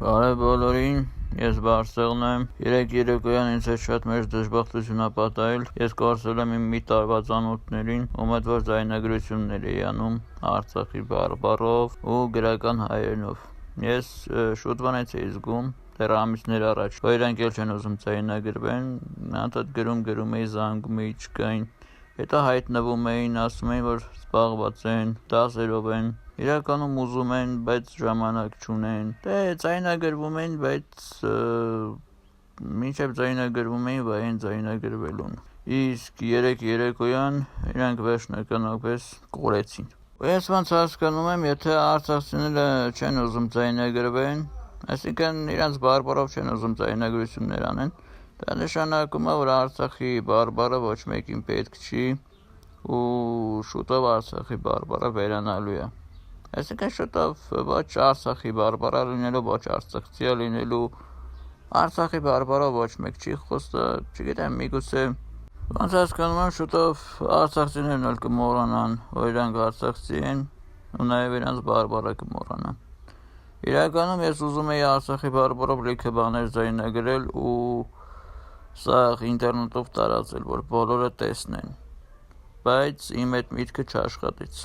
Բարև բոլորին, ես Բարսեղն եմ, երեկ երեկոյան ինձ հետ շատ մեծ դժբախտություն ա պատահել, ես կորցրել եմ իմ մի տարվա ծանոթներին, ում հետ որ ձայնագրություններ էի անում Արցախի բարբառով ու գրական հայերենով։ Ես շուտվանից էի զգում, դեռ ամիսներ առաջ, որ իրանք էլ չեն ուզում ձայնագրվեն, անդադ գրում էի, զանգում էի, չկային, հետո հայտնվում էին, ասում էին, որ զբաղված են, դասերով են, իրականում ուզում են, բայց ժամանակ չունեն, դե ձայնագրվում են, բայց մինչև ձայնագրվում էին, վայ են ձայնագրվելուն, իսկ երեկ երեկոյան իրանք վերջնականապես կորեցին։ Ես ոնց հասկանում եմ, եթե արցախցիները չեն ուզում ձայնագրվեն, այսինքն իրանց բարբառով չեն ուզում ձայնագրություններ անեն, դա նշանակում է, որ Արցախի բարբառը ոչ մեկին պետք չի ու շուտով Արցախի բարբառը վերանալու է։ Այսինքն շուտով ոչ Արցախի բարբառը լինելու, ոչ արցախցի լինելու, Արցախի բարբառով ոչ մեկ չի խոսա, չգիտեմ, միգուցե ոնց հասկանում եմ, շուտով արցախցիներն էլ կմոռանան, որ իրանք արցախցի են ու նաև իրանց բարբառը կմոռանան։ Իրականում ես ուզում էի Արցախի բարբառով լիքը բաներ ձայնագրել ու սա ինտերնետով տարածել, որ բոլորը տեսնեն, բայց իմ այդ միտքը չաշխատեց։